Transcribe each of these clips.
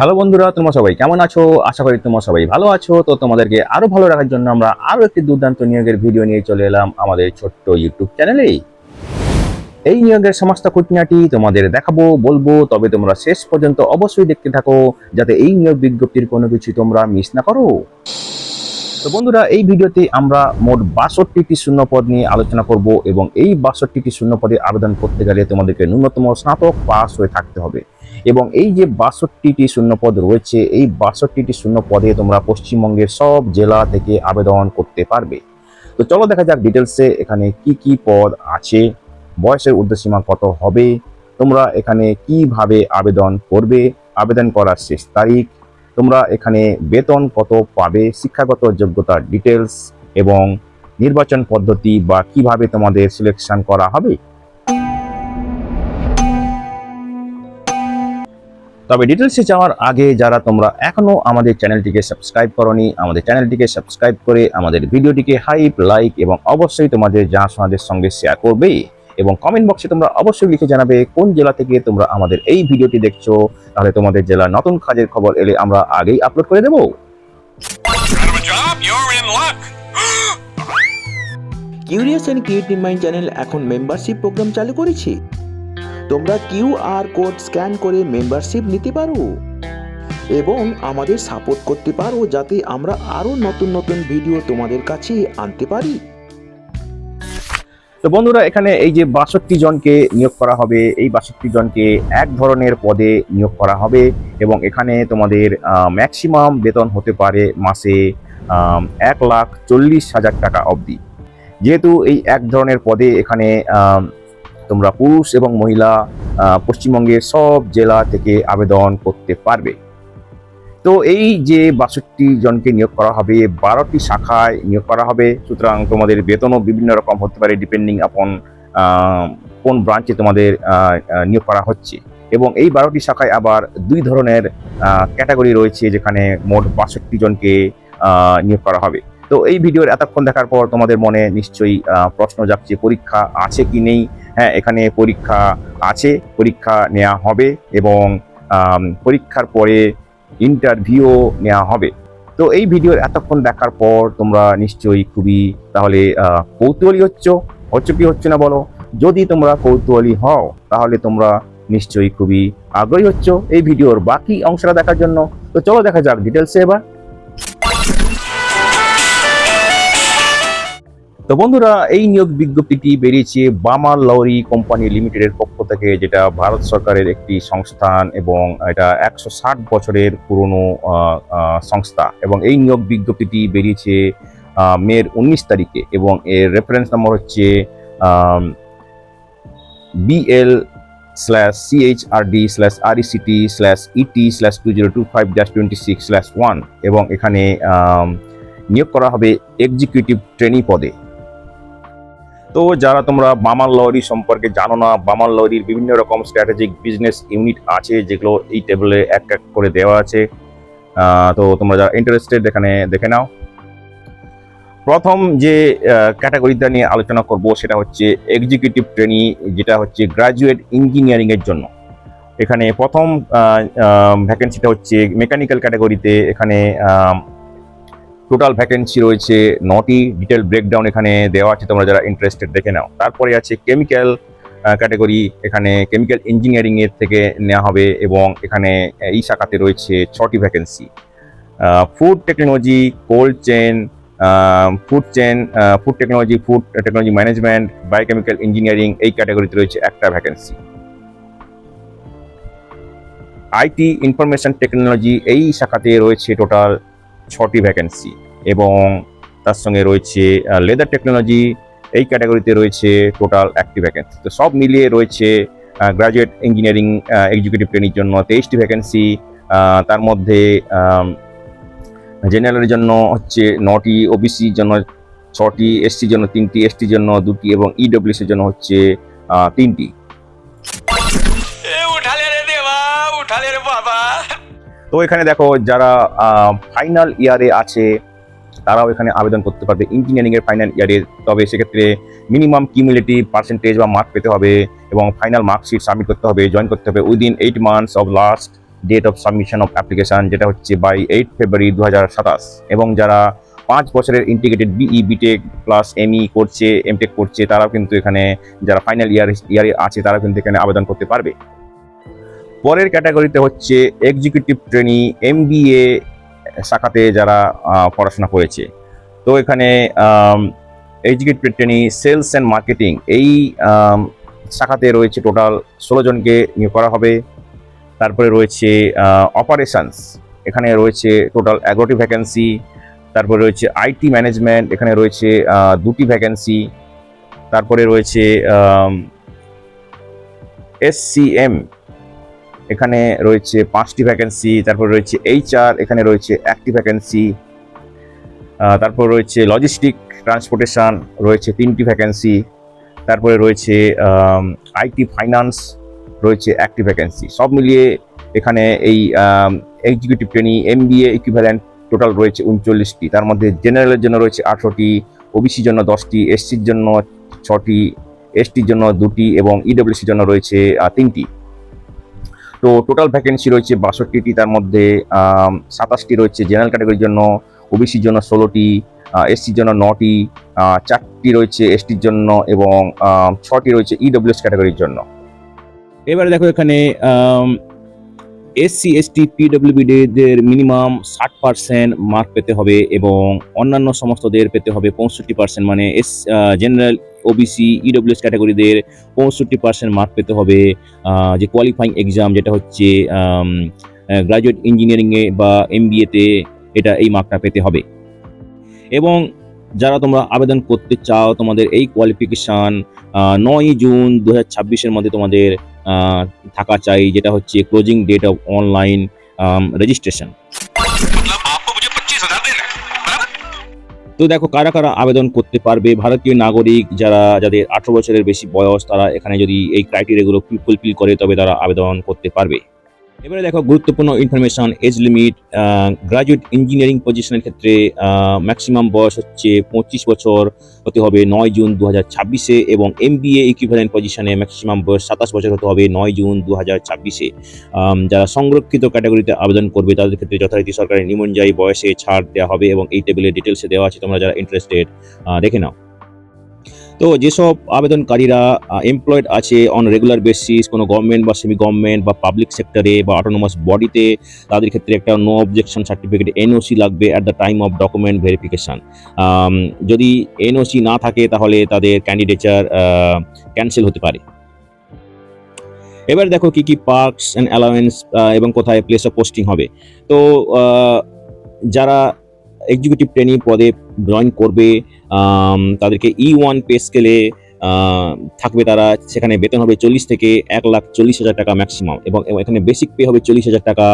Hello বন্ধুরা, তোমরা সবাই কেমন আছো? আশা করি তোমরা সবাই ভালো আছো। তো তোমাদেরকে আরো ভালো রাখার জন্য আমরা আরো একটি দুর্দান্ত নিয়োগের ভিডিও নিয়ে চলে এলাম আমাদের ছোট্ট ইউটিউব চ্যানেলে। এই নিয়োগের সমস্ত খুঁটিনাটি তোমাদের দেখাবো, বলবো, তবে তোমরা শেষ পর্যন্ত অবশ্যই দেখতে থাকো যাতে এই নিয়োগ বিজ্ঞপ্তির কোনো কিছু তোমরা মিস না করো। তো বন্ধুরা, এই ভিডিওতে আমরা মোট ৬২টি শূন্যপদ নিয়ে আলোচনা করব এবং এই ৬২টি শূন্যপদে আবেদন করতে গেলে তোমাদেরকে ন্যূনতম স্নাতক পাস হয়ে থাকতে হবে। এবং এই যে ৬২টি শূন্যপদ রয়েছে, এই ৬২টি শূন্যপদে তোমরা পশ্চিমবঙ্গের সব জেলা থেকে আবেদন করতে পারবে। তো চলো দেখা যাক ডিটেলসে এখানে কি কি পদ আছে, বয়সের ঊর্ধ্বসীমা কত হবে, তোমরা এখানে কিভাবে আবেদন করবে, আবেদন করার শেষ তারিখ, তোমরা এখানে বেতন কত পাবে, শিক্ষাগত যোগ্যতার ডিটেলস এবং নির্বাচন পদ্ধতি বা কিভাবে তোমাদের সিলেকশন করা হবে। তবে ডিটেলসে যাওয়ার আগে যারা তোমরা এখনো আমাদের চ্যানেলটিকে সাবস্ক্রাইব করোনি, আমাদের চ্যানেলটিকে সাবস্ক্রাইব করে আমাদের ভিডিওটিকে হাইপ, লাইক এবং অবশ্যই তোমাদের জানাশোনাদের সঙ্গে শেয়ার করবে এবং কমেন্ট বক্সে তোমরা অবশ্যই লিখে জানাবে কোন জেলা থেকে তোমরা আমাদের এই ভিডিওটি দেখছো। তাহলে তোমাদের জেলার নতুন কাজের খবর এলে আমরা আগেই আপলোড করে দেবো। Curious and creative mind channel এখন মেম্বারশিপ প্রোগ্রাম চালু করেছে। তোমরা কিউআর কোড স্ক্যান করে মেম্বারশিপ নিতে পারো এবং আমাদের সাপোর্ট করতে পারো যাতে আমরা আরও নতুন নতুন ভিডিও তোমাদের কাছে আনতে পারি। তো বন্ধুরা, এখানে এই যে ৬২ জনকে নিয়োগ করা হবে, এই ৬২ জনকে এক ধরনের পদে নিয়োগ করা হবে এবং এখানে তোমাদের ম্যাক্সিমাম বেতন হতে পারে মাসে ১,৪০,০০০ টাকা অবধি। যেহেতু এই এক ধরনের পদে এখানে তোমরা পুরুষ এবং মহিলা পশ্চিমবঙ্গের সব জেলা থেকে আবেদন করতে পারবে। তো এই যে ৬২ জনকে নিয়োগ করা হবে, ১২টি শাখায় নিয়োগ করা হবে, সুতরাং তোমাদের বেতনও বিভিন্ন রকম হতে পারে ডিপেন্ডিং আপন কোন ব্রাঞ্চে তোমাদের নিয়োগ করা হচ্ছে। এবং এই ১২টি শাখায় আবার ২ ধরনের ক্যাটাগরি রয়েছে যেখানে মোট ৬২ জনকে নিয়োগ করা হবে। তো এই ভিডিওর এতক্ষণ দেখার পর তোমাদের মনে নিশ্চয়ই প্রশ্ন জাগছে পরীক্ষা আছে কি নেই। হ্যাঁ, এখানে পরীক্ষা আছে, পরীক্ষা নেওয়া হবে এবং পরীক্ষার পরে ইন্টারভিউ নেওয়া হবে। তো এই ভিডিওর এতক্ষণ দেখার পর তোমরা নিশ্চয়ই খুবই তাহলে কৌতূহলী হচ্ছে কি হচ্ছে না বলো? যদি তোমরা কৌতূহলী হও তাহলে তোমরা নিশ্চয়ই খুবই আগ্রহী হচ্ছ এই ভিডিওর বাকি অংশটা দেখার জন্য। তো চলো দেখা যাক ডিটেলসে এবার। তো বন্ধুরা, এই নিয়োগ বিজ্ঞপ্তিটি বেরিয়েছে বামাল লরি কোম্পানি লিমিটেডের পক্ষ থেকে, যেটা ভারত সরকারের একটি সংস্থান এবং এটা ১৬০ বছরের পুরনো সংস্থা। এবং এই নিয়োগ বিজ্ঞপ্তিটি বেরিয়েছে মের ১৯ তারিখে এবং এর রেফারেন্স নম্বর হচ্ছে BL/CHRD/RECT/ET/2025-26/1 এবং এখানে নিয়োগ করা হবে এক্সিকিউটিভ ট্রেনি পদে। তো যারা তোমরা বামাল লরি সম্পর্কে জানো না, বামাল লরির বিভিন্ন রকম স্ট্র্যাটেজিক বিজনেস ইউনিট আছে যেগুলো এই টেবিলে এক এক করে দেওয়া আছে। তো তোমরা যারা ইন্টারেস্টেড এখানে দেখে নাও। প্রথম যে ক্যাটাগরিটা নিয়ে আলোচনা করব সেটা হচ্ছে এক্সিকিউটিভ ট্রেনি, যেটা হচ্ছে গ্রাজুয়েট ইঞ্জিনিয়ারিংয়ের জন্য। এখানে প্রথম ভ্যাকেন্সিটা হচ্ছে মেকানিক্যাল ক্যাটাগরিতে। এখানে টোটাল ভ্যাকেন্সি রয়েছে 9টি, ডিটেল ব্রেকডাউন এখানে দেওয়া আছে, তোমরা যারা ইন্টারেস্টেড দেখে নাও। তারপরে আছে কেমিক্যাল ক্যাটাগরি, এখানে কেমিক্যাল ইঞ্জিনিয়ারিং এর থেকে নেওয়া হবে এবং এখানে এই শাখাতে রয়েছে 6টি vacancy. Food technology, cold chain, food technology management, biochemical engineering এই ক্যাটাগরিতে রয়েছে একটা ভ্যাকেন্সি। আইটি ইনফরমেশন টেকনোলজি এই শাখাতে রয়েছে টোটাল 6টি ভ্যাকেন্সি এবং তার সঙ্গে রয়েছে লেদার টেকনোলজি এই ক্যাটাগরিতে রয়েছে টোটাল 1টি ভ্যাকেন্সি। তো সব মিলিয়ে রয়েছে গ্রাজুয়েট ইঞ্জিনিয়ারিং এক্সিকিউটিভ ট্রেনির জন্য 23টি ভ্যাকেন্সি। তার মধ্যে জেনারেলের জন্য হচ্ছে 9টি, ওবিসির জন্য 6টি, এসসির জন্য 3টি, এসটির জন্য 2টি এবং ইডব্লিউএস এর জন্য হচ্ছে 3টি। তো এখানে দেখো যারা ফাইনাল ইয়ারে আছে তারাও এখানে আবেদন করতে পারবে ইঞ্জিনিয়ারিং এর ফাইনাল ইয়ারে। তবে সেক্ষেত্রে মিনিমাম কিউমুলেটিভ পার্সেন্টেজ বা মার্ক পেতে হবে এবং ফাইনাল মার্কশিট সাবমিট করতে হবে, জয়েন করতে হবে within 8 months of last date of submission of application, যেটা হচ্ছে বাই 8 ফেব্রুয়ারি 2027। এবং যারা 5 বছরের integrated BE BTech plus ME করছে, এমটেক করছে, তারাও কিন্তু এখানে, যারা ফাইনাল ইয়ারে আছে তারা কিন্তু এখানে আবেদন করতে পারবে। পরের ক্যাটাগরিতে হচ্ছে এক্সিকিউটিভ ট্রেনি এমবিএ শাখাতে যারা পড়াশোনা করেছে। তো এখানে executive trainee sales and marketing এই শাখাতে রয়েছে টোটাল 16 জনকে নিয়োগ করা হবে। তারপরে রয়েছে অপারেশনস, এখানে রয়েছে টোটাল 11টি ভ্যাকেন্সি। তারপরে রয়েছে আইটি ম্যানেজমেন্ট, এখানে রয়েছে 2টি ভ্যাকেন্সি। তারপরে রয়েছে এসসিএম, এখানে রয়েছে 5টি ভ্যাকেন্সি। তারপরে রয়েছে এইচআর, এখানে রয়েছে 1টি ভ্যাকেন্সি। তারপর রয়েছে লজিস্টিক ট্রান্সপোর্টেশন, রয়েছে 3টি ভ্যাকেন্সি। তারপরে রয়েছে আইটি ফাইন্যান্স, রয়েছে 1টি ভ্যাকেন্সি। সব মিলিয়ে এখানে এই executive trainee MBA equivalent total রয়েছে 39টি। তার মধ্যে জেনারেলের জন্য রয়েছে 18টি, ওবিসির জন্য 10টি, এসসির জন্য 6টি, এসটির জন্য 2টি এবং ইডব্লিউসির জন্য রয়েছে 3টি। তো টোটাল ভ্যাকেন্সি রয়েছে 62টি, তার মধ্যে 27টি রয়েছে জেনারেল ক্যাটাগরির জন্য, ওবিসির জন্য 16টি, এসসির জন্য 9টি, 4টি রয়েছে এসটির জন্য এবং 6টি রয়েছে ইডব্লিউএস ক্যাটাগরির জন্য। এবারে দেখো এখানে এসসি এসটি পিডব্লিউবিদের মিনিমাম 60% মার্ক পেতে হবে এবং অন্যান্য সমস্তদের পেতে হবে 65%, মানে জেনারেল, ওবিসি, ইডব্লিউএস ক্যাটাগরিদের 65% মার্ক পেতে হবে। যে কোয়ালিফাইং এক্সাম যেটা হচ্ছে গ্রাজুয়েট ইঞ্জিনিয়ারিংয়ে বা এমবিএতে, এটা এই মার্কটা পেতে হবে। এবং যারা তোমরা আবেদন করতে চাও, তোমাদের এই কোয়ালিফিকেশান 9 জুন 2026-এর মধ্যে তোমাদের থাকা চাই, যেটা হচ্ছে closing date of online registration. তো দেখো কারা কারা আবেদন করতে পারবে। ভারতীয় নাগরিক যাদের 18 বছরের বেশি বয়স, তারা এখানে যদি এই ক্রাইটেরিয়াগুলো ফুলফিল করে তবে তারা আবেদন করতে পারবে। এবারে দেখো গুরুত্বপূর্ণ information, age limit. Graduate engineering পজিশনের ক্ষেত্রে ম্যাক্সিমাম বয়স হচ্ছে 25 বছর হতে হবে 9 জুন 2026-এ, এবং এমবিএ ইকুইভ্যালেন্ট পজিশনে ম্যাক্সিমাম বয়স 27 বছর হতে হবে 9 জুন 2026-এ। যারা সংরক্ষিত ক্যাটাগরিতে আবেদন করবে তাদের ক্ষেত্রে যথারীতি সরকারের নিয়ম অনুযায়ী বয়সে ছাড় দেওয়া হবে এবং এই টেবিলের ডিটেলসে দেওয়া আছে, তোমরা যারা ইন্টারেস্টেড দেখে নাও। তো যেসব আবেদনকারীরা এমপ্লয়েড আছে অন রেগুলার বেসিস, কোনো গভর্নমেন্ট বা সেমি গভর্নমেন্ট বা পাবলিক সেক্টরে বা অটোনোমাস বডিতে, তাদের ক্ষেত্রে একটা নো অবজেকশন সার্টিফিকেট এনওসি লাগবে at the time of document verification. যদি এনওসি না থাকে তাহলে তাদের ক্যান্ডিডেচার ক্যান্সেল হতে পারে। এবার দেখো কি কি পার্কস অ্যান্ড অ্যালাউয়েন্স এবং কোথায় প্লেস অফ পোস্টিং হবে। তো যারা এক্সিকিউটিভ ট্রেনি পদে জয়েন করবে তাদেরকে E1 পে স্কেলে থাকবে, তারা সেখানে বেতন হবে 40 থেকে 1,40,000 টাকা ম্যাক্সিমাম, এবং এখানে বেসিক পে হবে 40,000 টাকা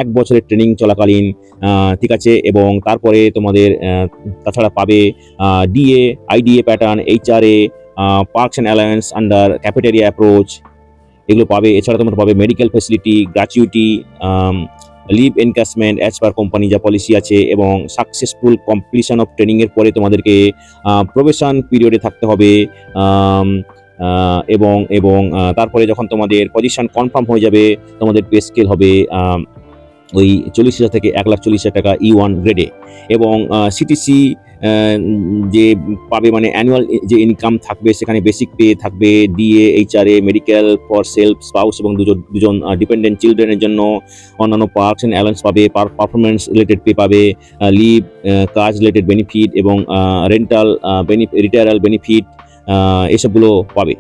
1 বছরের ট্রেনিং চলাকালীন, ঠিক আছে। এবং তারপরে তোমাদের তাছাড়া পাবে DA, IDA pattern, HRA, perks and allowance under cafeteria approach, এগুলো পাবে। এছাড়া তোমরা পাবে medical facility, gratuity, leave encashment as per company যা পলিসি আছে, এবং সাকসেসফুল কমপ্লিশন অফ ট্রেনিংয়ের পরে তোমাদেরকে প্রবেশন পিরিয়ডে থাকতে হবে, এবং তারপরে যখন তোমাদের পজিশন কনফার্ম হয়ে যাবে তোমাদের পে স্কেল হবে ওই 40,000 থেকে 1,40,000 টাকা E1 গ্রেডে। এবং সিটিসি যে পাবে, মানে অ্যানুয়াল যে ইনকাম থাকবে, সেখানে বেসিক পে থাকবে DA, HRA, medical for self, spouse এবং দুজন ডিপেন্ডেন্ট চিলড্রেনের জন্য। অন্যান্য পার্কস অ্যান্ড অ্যালাউন্স পাবে, পারফরমেন্স রিলেটেড পে পাবে, লিভ, কাজ রিলেটেড বেনিফিট এবং রেন্টাল রিটায়ারাল বেনিফিট, এসবগুলো পাবে।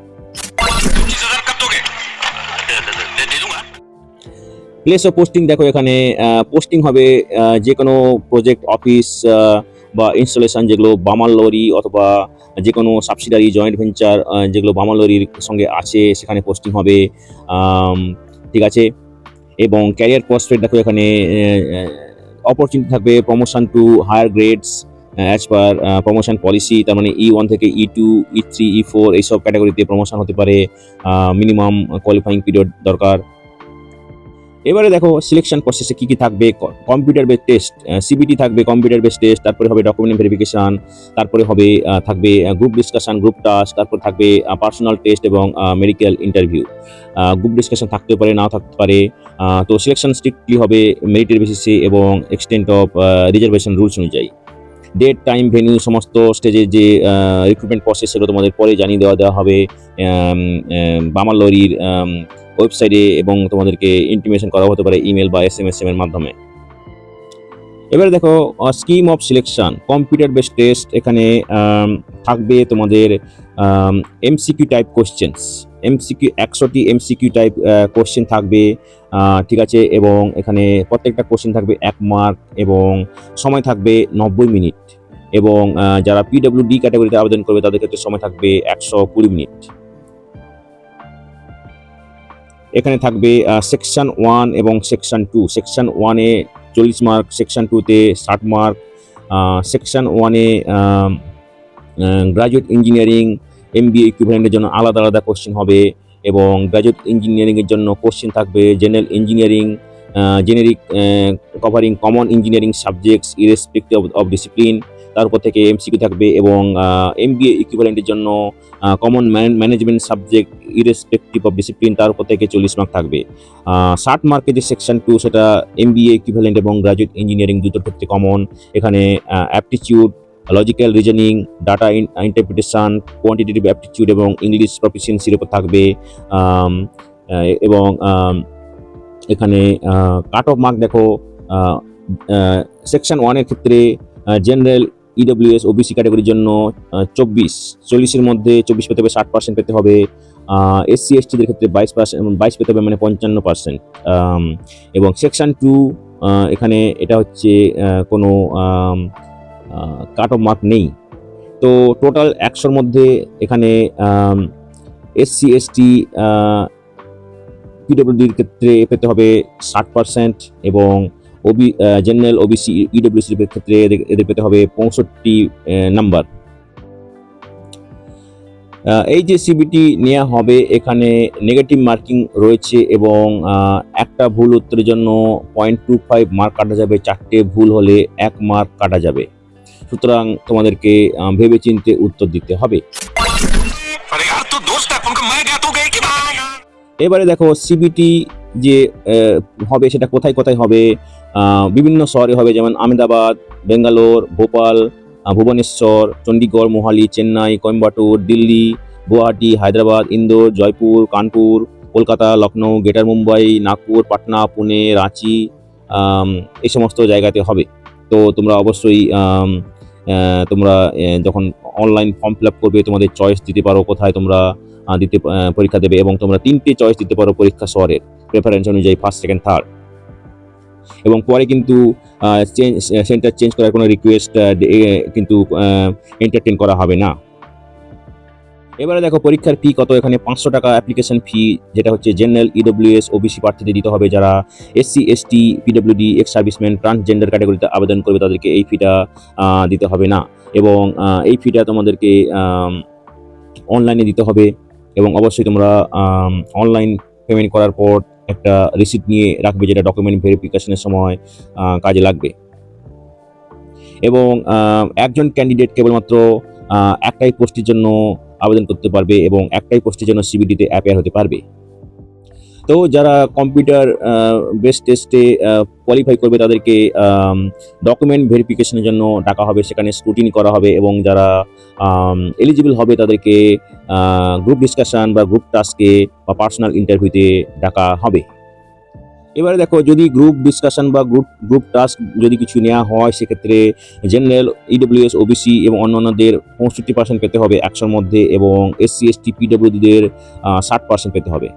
প্লেস অফ পোস্টিং দেখো এখানে পোস্টিং হবে যে কোনো প্রজেক্ট অফিস বা ইনস্টলেশন যেগুলো বামালরি অথবা যে কোনো সাবসিডারি জয়েন্ট ভেঞ্চার যেগুলো বামালরির সঙ্গে আছে সেখানে পোস্টিং হবে, ঠিক আছে। এবং ক্যারিয়ার প্রসপেক্ট দেখো এখানে অপরচুনিটি থাকবে promotion to higher grades as per promotion policy, তার মানে E1 থেকে E2, E3, E4 এইসব ক্যাটাগরিতে প্রমোশন হতে পারে, মিনিমাম কোয়ালিফাইং পিরিয়ড দরকার। এবারে দেখো সিলেকশন প্রসেসে কি কি থাকবে। কম্পিউটার বেস টেস্ট, সিবিটি থাকবে, কম্পিউটার বেস টেস্ট, তারপরে হবে ডকুমেন্ট ভেরিফিকেশন, তারপরে হবে থাকবে গ্রুপ ডিসকাশন, গ্রুপ টাস্ক, তারপর থাকবে পার্সোনাল টেস্ট এবং মেডিকেল ইন্টারভিউ। গ্রুপ ডিসকাশন থাকতে পারে, নাও থাকতে পারে। তো সিলেকশন স্ট্রিক্টলি হবে মেরিটের বেসিসে এবং এক্সটেন্ট অফ রিজার্ভেশন রুলস অনুযায়ী। ডেট, টাইম, ভেন্যু, সমস্ত স্টেজের যে রিক্রুটমেন্ট প্রসেস সেগুলো তোমাদের পরে জানিয়ে দেওয়া হবে বামাল লরির ওয়েবসাইটে, এবং তোমাদেরকে ইন্টিমেশন করা হতে পারে ইমেল বা SMS এর মাধ্যমে। এবারে দেখো scheme of selection, computer based test. এখানে থাকবে তোমাদের MCQ type questions, MCQ 100টি MCQ type question থাকবে, ঠিক আছে। এবং এখানে প্রত্যেকটা কোশ্চেন থাকবে 1 মার্ক এবং সময় থাকবে 90 মিনিট। এবং যারা PWD ক্যাটাগরিতে আবেদন করবে তাদের ক্ষেত্রে সময় থাকবে 120 মিনিট। এখানে থাকবে সেকশন 1 এবং সেকশন 2। সেকশন 1-এ 40 মার্ক, সেকশন 2-তে 60 মার্ক। সেকশন 1-এ গ্রাজুয়েট ইঞ্জিনিয়ারিং MBA ইকুইভ্যালেন্টের জন্য আলাদা আলাদা কোশ্চেন হবে, এবং গ্রাজুয়েট ইঞ্জিনিয়ারিংয়ের জন্য কোশ্চেন থাকবে general engineering, generic covering common engineering subjects irrespective of discipline, তার উপর থেকে MCQ থাকবে। এবং MBA ইকুইভ্যালেন্টের জন্য common management subject irrespective of discipline, তার উপর থেকে 40 মার্ক থাকবে। 60 মার্কের যে সেকশন 2 সেটা MBA ইকুইভ্যালেন্ট এবং গ্রাজুয়েট ইঞ্জিনিয়ারিং দুটোর ক্ষেত্রে কমন। এখানে aptitude, logical reasoning, data interpretation, quantitative aptitude এবং ইংলিশ প্রফিসিয়েন্সির উপর থাকবে। এবং এখানে কাট অফ মার্ক দেখো, সেকশন 1-এর ক্ষেত্রে জেনারেল EWS OBC ক্যাটাগরির জন্য 40-এর মধ্যে 24 পেতে হবে, 60% পেতে হবে। SC STদের ক্ষেত্রে 22 পেতে হবে, মানে 55%। এবং সেকশন 2 এখানে এটা হচ্ছে কোনো কাট অফ মার্ক নেই। তো টোটাল 100-র মধ্যে এখানে SC ST PWDর ক্ষেত্রে পেতে হবে 60%, এবং জেনারেল OBC EWC এর ক্ষেত্রে এদের পেতে হবে 65 নাম্বার। এই যে সিবিটি নেওয়া হবে এখানে নেগেটিভ মার্কিং রয়েছে, এবং একটা ভুল উত্তরের জন্য 0.25 মার্ক কাটা যাবে, 4টে ভুল হলে 1 মার্ক কাটা যাবে। সুতরাং তোমাদেরকে ভেবেচিন্তে উত্তর দিতে হবে। এবারে দেখো সিবিটি যে হবে সেটা কোথায় কোথায় হবে। বিভিন্ন শহরে হবে, যেমন আহমেদাবাদ, বেঙ্গালোর, ভোপাল, ভুবনেশ্বর, চণ্ডীগড়, মোহালি, চেন্নাই, কোয়েম্বাটুর, দিল্লি, গুয়াহাটি, হায়দ্রাবাদ, ইন্দোর, জয়পুর, কানপুর, কলকাতা, লখনৌ, গ্রেটার মুম্বাই, নাগপুর, পাটনা, পুনে, রাঁচি, এই সমস্ত জায়গাতে হবে। তো তোমরা অবশ্যই তোমরা যখন অনলাইন ফর্ম ফিল আপ করবে তোমাদের চয়েস দিতে পারো কোথায় তোমরা পরীক্ষা দেবে, এবং তোমরা 3টে চয়েস দিতে পারো পরীক্ষা শহরের প্রেফারেন্স অনুযায়ী, ফার্স্ট, সেকেন্ড, থার্ড। এবং পরে কিন্তু সেন্টার চেঞ্জ করার কোনো রিকোয়েস্ট কিন্তু এন্টারটেন করা হবে না। এবারে দেখো পরীক্ষার ফি কত। এখানে 500 টাকা অ্যাপ্লিকেশন ফি, যেটা হচ্ছে জেনারেল EWS OBC প্রার্থীদের দিতে হবে। যারা SC ST PWD ex serviceman transgender ক্যাটাগরিতে আবেদন করবে তাদেরকে এই ফিটা দিতে হবে না, এবং এই ফিটা তোমাদেরকে অনলাইনে দিতে হবে। এবং অবশ্যই তোমরা অনলাইন পেমেন্ট করার পর একটা রিসিপ্ট নিয়ে রাখবে, যেটা ডকুমেন্ট ভেরিফিকেশনের সময় কাজে লাগবে। এবং একজন ক্যান্ডিডেট কেবলমাত্র একটাই পোস্টের জন্য আবেদন করতে পারবে, এবং একটাই পোস্টের জন্য সিবিটিতে অ্যাপিয়ার হতে পারবে। তো যারা কম্পিউটার বেস টেস্টে কোয়ালিফাই করবে তাদেরকে ডকুমেন্ট ভেরিফিকেশনের জন্য ডাকা হবে, সেখানে স্ক্রুটিনি করা হবে। এবং যারা এলিজিবল হবে তাদেরকে গ্রুপ ডিসকাশন বা গ্রুপ টাস্কে বা পার্সোনাল ইন্টারভিউতে ডাকা হবে। এবারে দেখো যদি গ্রুপ ডিসকাশন বা গ্রুপ টাস্ক যদি কিছু নেওয়া হয়, সেক্ষেত্রে জেনারেল EWS OBC এবং অন্যান্যদের 65% পেতে হবে 100-র মধ্যে, এবং SC ST PWDদের 60% পেতে হবে।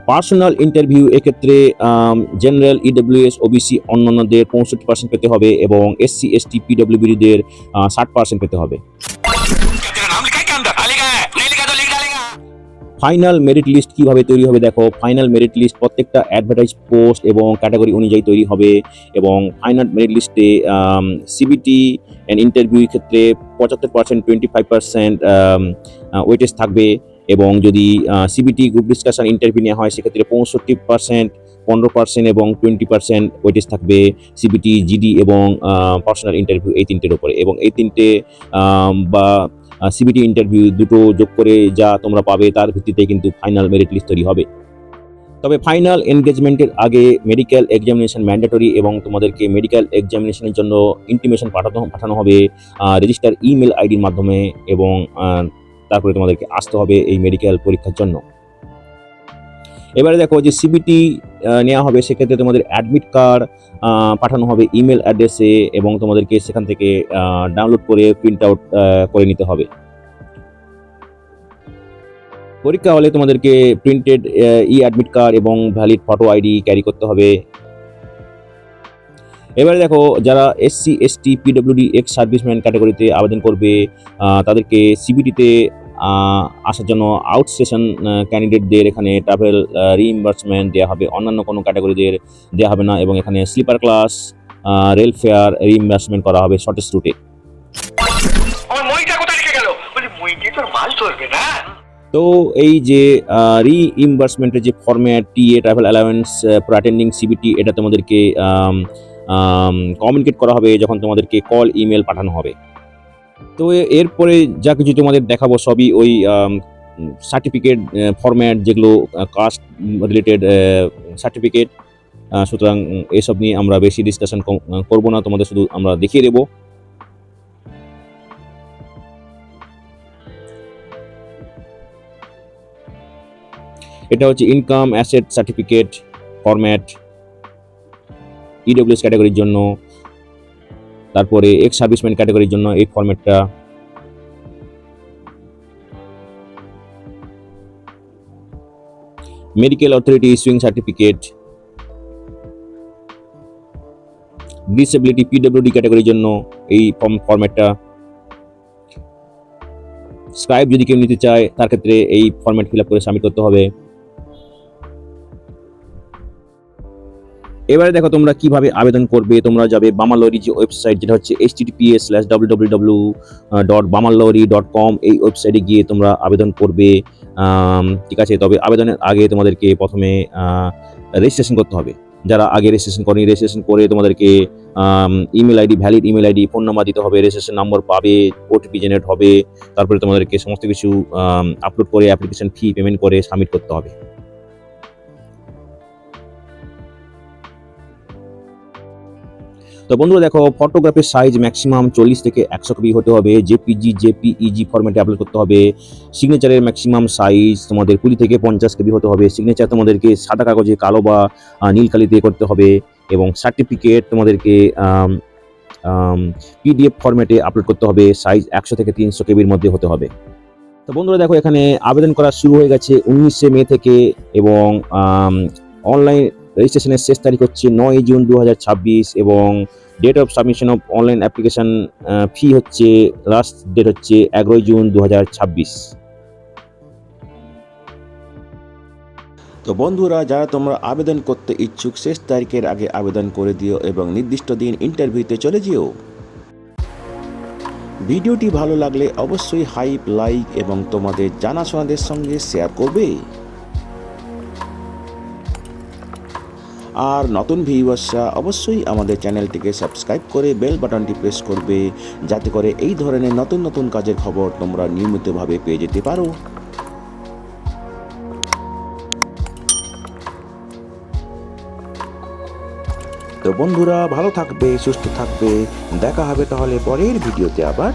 পার্সোনাল ইন্টারভিউ এক্ষেত্রে জেনারেল EWS OBC অন্যান্যদের 65% পেতে হবে, এবং SC ST PWDদের 60% পেতে হবে। ফাইনাল মেরিট লিস্ট কিভাবে তৈরি হবে দেখো। ফাইনাল মেরিট লিস্ট প্রত্যেকটা অ্যাডভার্টাইজ পোস্ট এবং ক্যাটাগরি অনুযায়ী তৈরি হবে, এবং ফাইনাল মেরিট লিস্টে সিবিটি অ্যান্ড ইন্টারভিউ ক্ষেত্রে 75% 25% ওয়েটেজ থাকবে, এবং যদি সিবিটি গ্রুপ ডিসকাশন ইন্টারভিউ নেওয়া হয় সেক্ষেত্রে 65%, 15% এবং 20% ওয়েটেজ থাকবে সিবিটি, জিডি এবং পার্সোনাল ইন্টারভিউ, এই তিনটের উপরে। এবং এই তিনটে বা সিবিটি ইন্টারভিউ দুটো যোগ করে যা তোমরা পাবে তার ভিত্তিতে কিন্তু ফাইনাল মেরিট লিস্ট তৈরি হবে। তবে ফাইনাল এনগেজমেন্টের আগে মেডিকেল এক্সামিনেশন ম্যান্ডেটরি এবং তোমাদেরকে মেডিকেল এক্সামিনেশনের জন্য ইন্টিমেশন পাঠানো হবে রেজিস্টার ইমেল আইডির মাধ্যমে, এবং তারপরে তোমাদেরকে আসতে হবে এই মেডিকেল পরীক্ষার জন্য। এবারে দেখো যে সিবিটি নেওয়া হবে সেক্ষেত্রে তোমাদের অ্যাডমিট কার্ড পাঠানো হবে ইমেল অ্যাড্রেসে, এবং তোমাদেরকে সেখান থেকে ডাউনলোড করে প্রিন্ট আউট করে নিতে হবে। পরীক্ষা হলে তোমাদেরকে প্রিন্টেড অ্যাডমিট কার্ড এবং ভ্যালিড ফটো আইডি ক্যারি করতে হবে। এবারে দেখো যারা SC, ST, PWD, ex serviceman ক্যাটাগরিতে আবেদন করবে তাদেরকে সিবিটিতে আসার জন্য আউট সেশন ক্যান্ডিডেটদের এখানে ট্রাভেল রিইম্বার্সমেন্ট দেওয়া হবে, অন্যান্য কোনো ক্যাটাগরিদের দেওয়া হবে না। এবং এখানে sleeper class, rail fare reimbursement করা হবে শর্টেস্ট রুটে। আমার মইটা কোথায় রেখে গেল? বলি মই দিয়ে তোর মাছ ধরবে না। তো এই যে রিইম্বার্সমেন্টের যে format, TA travel allowance for attending CBT, এটা তোমাদেরকে কমিউনিকেট করা হবে যখন তোমাদেরকে কল ইমেল পাঠানো হবে। তো এরপরে যা কিছু তোমাদের দেখাবো সবই ওই সার্টিফিকেট ফরম্যাট, যেগুলো কাস্ট রিলেটেড সার্টিফিকেট। সুতরাং এসব নিয়ে আমরা বেশি ডিসকাশন করবো না, তোমাদের শুধু আমরা দেখিয়ে দেবো। এটা হচ্ছে income asset certificate format EWS ক্যাটাগরির জন্য, তারপরে এক্স সার্ভিসম্যান ক্যাটাগরির জন্য এই ফরম্যাটটা। Medical authority issuing certificate, disability PWD ক্যাটাগরির জন্য এই ফরম্যাটটা। স্ক্রাইব যদি কেউ নিতে চায় তার ক্ষেত্রে এই ফরম্যাট ফিল আপ করে সাবমিট করতে হবে। এবারে দেখো তোমরা কিভাবে আবেদন করবে। তোমরা যাবে বামালরি যে ওয়েবসাইট, যেটা হচ্ছে https://www.bamalori.com, এই ওয়েবসাইটে গিয়ে তোমরা আবেদন করবে। ঠিক আছে, তবে আবেদনের আগে তোমাদেরকে প্রথমে রেজিস্ট্রেশন করতে হবে। যারা আগে রেজিস্ট্রেশন করেনি, রেজিস্ট্রেশন করে তোমাদেরকে email ID, valid email ID, phone number দিতে হবে, রেজিস্ট্রেশন নম্বর পাবে, ওটিপি জেনারেট হবে। তারপরে তোমাদেরকে সমস্ত কিছু আপলোড করে অ্যাপ্লিকেশন ফি পেমেন্ট করে সাবমিট করতে হবে। তো বন্ধুরা দেখো, ফটোগ্রাফির সাইজ ম্যাক্সিমাম 40 থেকে 100 কপি হতে হবে। জেপিজি, জেপিইজি ফরম্যাটে আপলোড করতে হবে। সিগনেচারের ম্যাক্সিমাম সাইজ তোমাদের 20 থেকে 50 কপি হতে হবে। সিগনেচার তোমাদেরকে সাদা কাগজে কালো বা নীল কালিতে করতে হবে। এবং সার্টিফিকেট তোমাদেরকে পিডিএফ ফরম্যাটে আপলোড করতে হবে। সাইজ 100 থেকে 300 কেবির মধ্যে হতে হবে। তো বন্ধুরা দেখো, এখানে আবেদন করা শুরু হয়ে গেছে 19শে মে থেকে, এবং অনলাইন রেজিস্ট্রেশনের শেষ তারিখ হচ্ছে 9 জুন 2026, এবং date of submission of online application fee হচ্ছে লাস্ট ডেট হচ্ছে 11 জুন 2026। তো বন্ধুরা, যারা তোমরা আবেদন করতে ইচ্ছুক শেষ তারিখের আগে আবেদন করে দিও এবং নির্দিষ্ট দিন ইন্টারভিউতে চলে যেও। ভিডিওটি ভালো লাগলে অবশ্যই হাইপ, লাইক এবং তোমাদের জানাশোনাদের সঙ্গে শেয়ার করবে। আর নতুন ভিউয়ার্সরা অবশ্যই আমাদের চ্যানেলটিকে সাবস্ক্রাইব করে বেল বাটনটি প্রেস করবে, যাতে করে এই ধরনের নতুন নতুন কাজের খবর তোমরা নিয়মিতভাবে পেয়ে যেতে পারো। তো বন্ধুরা, ভালো থাকবে, সুস্থ থাকবে। দেখা হবে তাহলে পরের ভিডিওতে আবার।